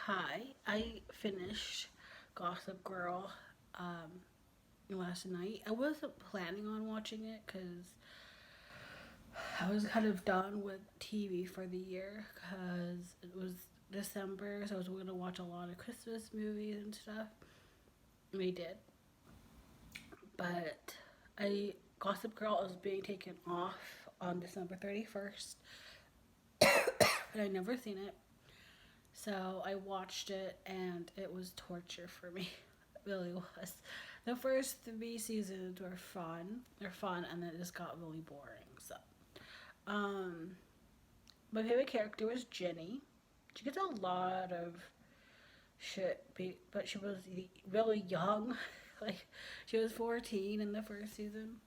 Hi, I finished Gossip Girl last night. I wasn't planning on watching it because I was kind of done with TV for the year because it was December, so I was going to watch a lot of Christmas movies and stuff. And we did, but I Gossip Girl is being taken off on December 31st, and I never seen it. So I watched it and it was torture for me. It really was. The first three seasons were fun. They're fun and then it just got really boring. So um my favorite character was Jenny. She gets a lot of shit, but she was really young. Like she was 14 in the first season.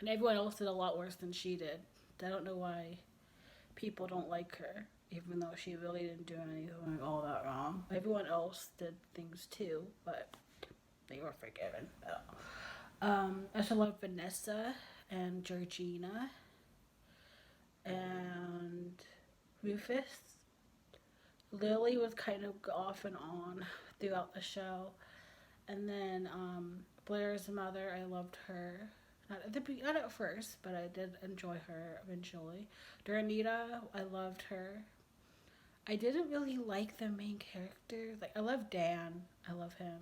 And everyone else did a lot worse than she did. I don't know why people don't like her, even though she really didn't do anything all that wrong. Everyone else did things too, but they were forgiven. I also love Vanessa and Georgina and Rufus. Lily was kind of off and on throughout the show, and then Blair's mother. I loved her. Not at first, but I did enjoy her eventually. Doranita, I loved her. I didn't really like the main characters. Like I love Dan, I love him,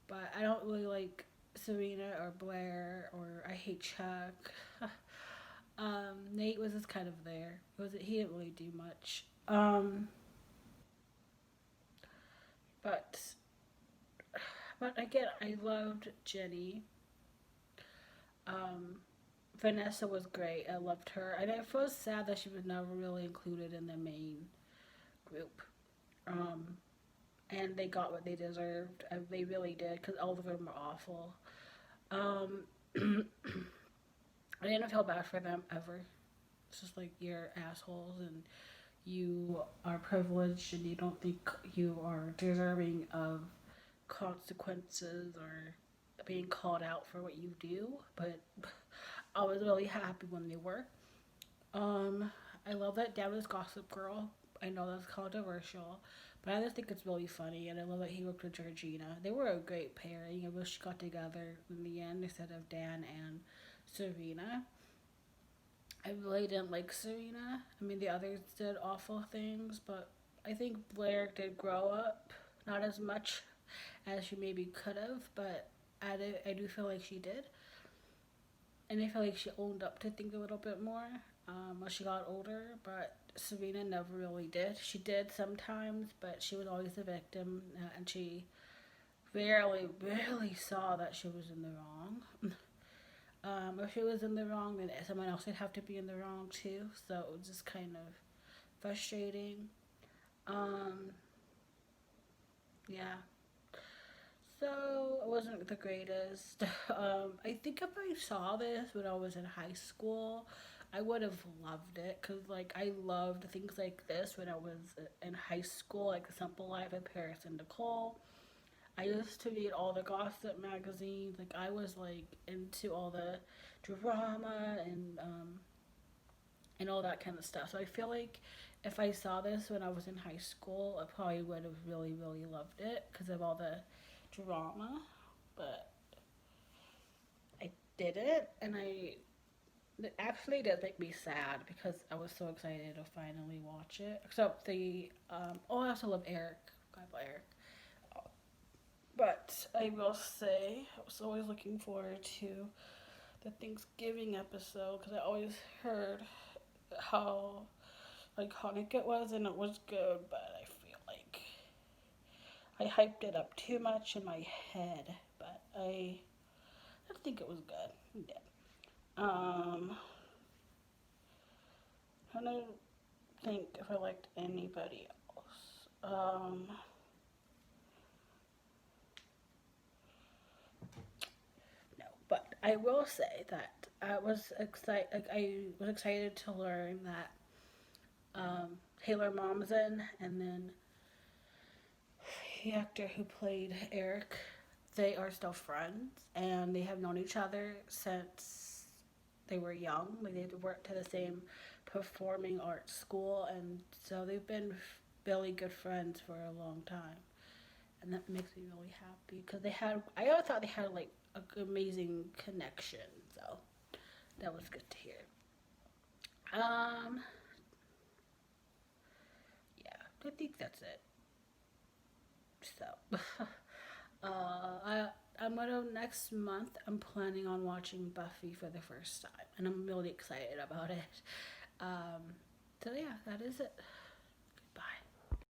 but I don't really like Serena or Blair or I hate Chuck. Nate was just kind of there. He didn't really do much. But again, I loved Jenny. Um, Vanessa was great. I loved her, and I feel sad that she was never really included in the main group. Um, and they got what they deserved. They really did because all of them were awful. Um, I didn't feel bad for them ever. It's just like you're assholes and you are privileged and you don't think you are deserving of consequences or being called out for what you do. But I was really happy when they were. Um, I love that Dad was Gossip Girl. I know that's controversial, but I just think it's really funny, and I love that he worked with Georgina. They were a great pairing. I wish got together in the end instead of Dan and Serena. I really didn't like Serena. I mean, the others did awful things, but I think Blair did grow up. Not as much as she maybe could have, but I do feel like she did. And I feel like she owned up to things a little bit more when she got older, but Serena never really did. She did sometimes, but she was always the victim, and she rarely saw that she was in the wrong. If she was in the wrong, then someone else would have to be in the wrong too. So it was just kind of frustrating. Um, yeah. So it wasn't the greatest. I think if I saw this when I was in high school, I would have loved it because like I loved things like this when I was in high school, like The Simple Life of Paris and Nicole. I used to read all the gossip magazines. Like I was like into all the drama and all that kind of stuff. So I feel like if I saw this when I was in high school, I probably would have really loved it because of all the drama. But I didn't, and it actually did make me sad because I was so excited to finally watch it. Except I also love Eric. God bless Eric. But I will say, I was always looking forward to the Thanksgiving episode because I always heard how iconic it was and it was good, but I feel like I hyped it up too much in my head, but I think it was good. Yeah. I don't think if I liked anybody else. No, but I will say that I was excited to learn that Taylor Momsen and then the actor who played Eric, they are still friends and they have known each other since they were young. Like they worked at the same performing arts school, and so they've been really good friends for a long time, and that makes me really happy because I always thought they had like an amazing connection. So that was good to hear. Um, yeah, I think that's it. So, I'm gonna next month. I'm planning on watching Buffy for the first time, and I'm really excited about it. Um, so yeah, that is it.